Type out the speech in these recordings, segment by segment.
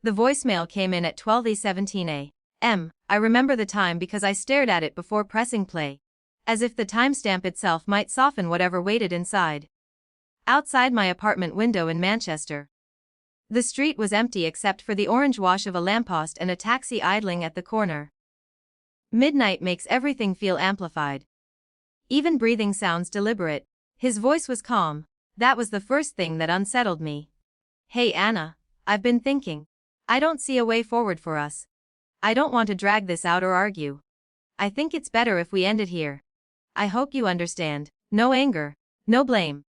The voicemail came in at 12:17 a.m. I remember the time because I stared at it before pressing play. As if the timestamp itself might soften whatever waited inside. Outside my apartment window in Manchester. The street was empty except for the orange wash of a lamppost and a taxi idling at the corner. Midnight makes everything feel amplified. Even breathing sounds deliberate. His voice was calm. That was the first thing that unsettled me. Hey Anna, I've been thinking. I don't see a way forward for us. I don't want to drag this out or argue. I think it's better if we end it here. I hope you understand. No anger, no blame.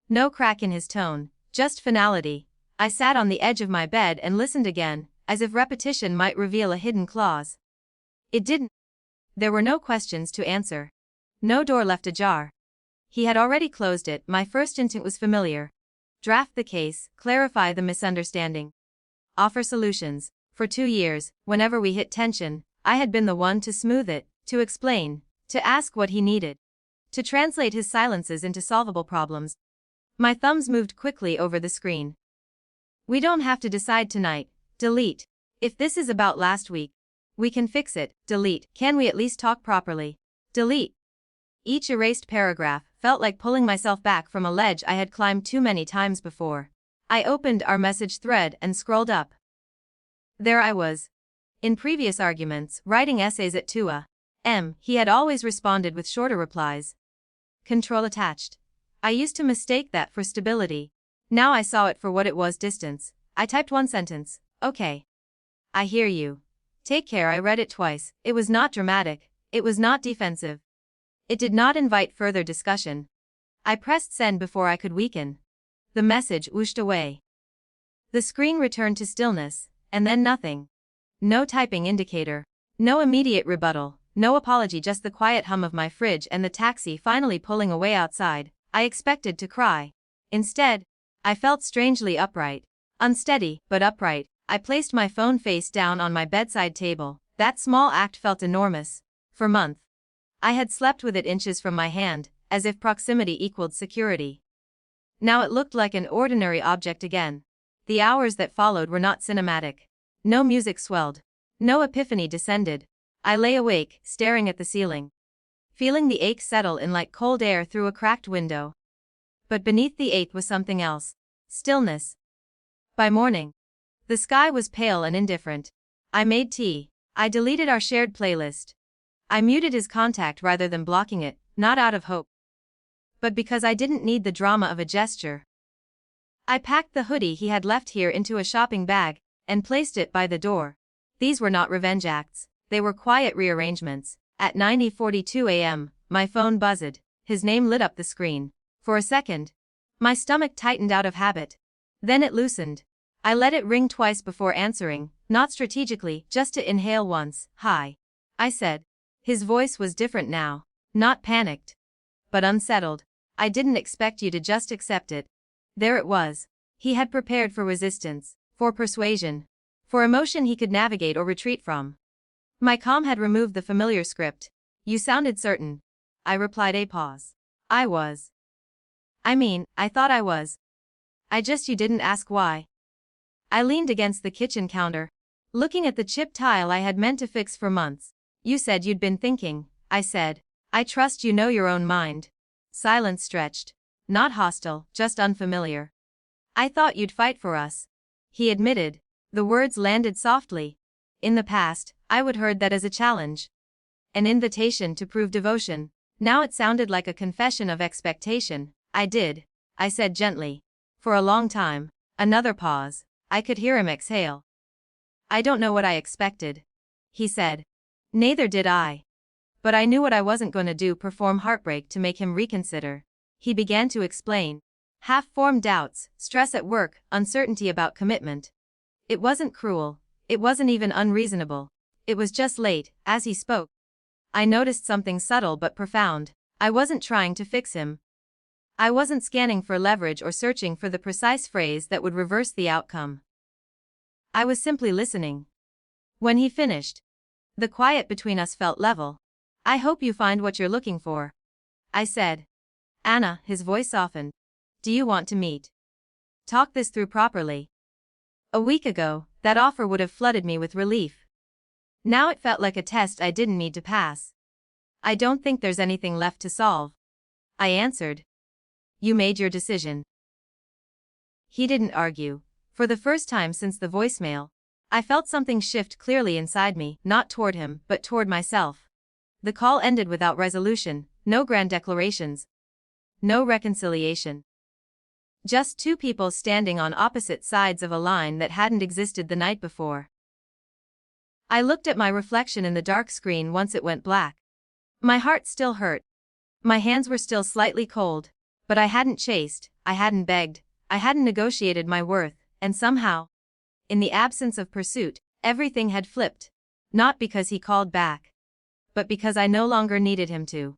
No crack in his tone, just finality. I sat on the edge of my bed and listened again, as if repetition might reveal a hidden clause. It didn't. There were no questions to answer. No door left ajar. He had already closed it. My first instinct was familiar. Draft the case, clarify the misunderstanding. Offer solutions. For 2 years, whenever we hit tension, I had been the one to smooth it, to explain, to ask what he needed. To translate his silences into solvable problems. My thumbs moved quickly over the screen. We don't have to decide tonight. Delete. If this is about last week, we can fix it. Delete. Can we at least talk properly? Delete. Each erased paragraph felt like pulling myself back from a ledge I had climbed too many times before. I opened our message thread and scrolled up. There I was. In previous arguments, writing essays at 2 a.m., he had always responded with shorter replies. Control attached. I used to mistake that for stability. Now I saw it for what it was, distance. I typed one sentence. Okay. I hear you. Take care. I read it twice. It was not dramatic. It was not defensive. It did not invite further discussion. I pressed send before I could weaken. The message whooshed away. The screen returned to stillness, and then nothing. No typing indicator. No immediate rebuttal. No apology, just the quiet hum of my fridge and the taxi finally pulling away outside. I expected to cry. Instead, I felt strangely upright. Unsteady, but upright. I placed my phone face down on my bedside table. That small act felt enormous. For months, I had slept with it inches from my hand, as if proximity equaled security. Now it looked like an ordinary object again. The hours that followed were not cinematic. No music swelled. No epiphany descended. I lay awake, staring at the ceiling. Feeling the ache settle in like cold air through a cracked window. But beneath the ache was something else. Stillness. By morning, the sky was pale and indifferent. I made tea. I deleted our shared playlist. I muted his contact rather than blocking it, not out of hope, but because I didn't need the drama of a gesture. I packed the hoodie he had left here into a shopping bag and placed it by the door. These were not revenge acts. They were quiet rearrangements. At 9:42 a.m., my phone buzzed. His name lit up the screen. For a second, my stomach tightened out of habit. Then it loosened. I let it ring twice before answering, not strategically, just to inhale once. Hi, I said. His voice was different now. Not panicked, but unsettled. I didn't expect you to just accept it. There it was. He had prepared for resistance, for persuasion, for emotion he could navigate or retreat from. My calm had removed the familiar script. You sounded certain. I replied. A pause. I was. I thought I was. You didn't ask why. I leaned against the kitchen counter, looking at the chipped tile I had meant to fix for months. You said you'd been thinking, I said. I trust you know your own mind. Silence stretched. Not hostile, just unfamiliar. I thought you'd fight for us. He admitted. The words landed softly. In the past, I would heard that as a challenge. An invitation to prove devotion. Now it sounded like a confession of expectation. I did, I said gently. For a long time. Another pause. I could hear him exhale. I don't know what I expected, he said. Neither did I. But I knew what I wasn't going to do, perform heartbreak to make him reconsider. He began to explain. Half-formed doubts, stress at work, uncertainty about commitment. It wasn't cruel. It wasn't even unreasonable. It was just late. As he spoke, I noticed something subtle but profound. I wasn't trying to fix him. I wasn't scanning for leverage or searching for the precise phrase that would reverse the outcome. I was simply listening. When he finished, the quiet between us felt level. I hope you find what you're looking for, I said. Anna, his voice softened. Do you want to meet? Talk this through properly. A week ago, that offer would have flooded me with relief. Now it felt like a test I didn't need to pass. I don't think there's anything left to solve, I answered. You made your decision. He didn't argue. For the first time since the voicemail, I felt something shift clearly inside me, not toward him, but toward myself. The call ended without resolution, no grand declarations, no reconciliation. Just two people standing on opposite sides of a line that hadn't existed the night before. I looked at my reflection in the dark screen once it went black. My heart still hurt. My hands were still slightly cold, but I hadn't chased, I hadn't begged, I hadn't negotiated my worth, and somehow, in the absence of pursuit, everything had flipped. Not because he called back, but because I no longer needed him to.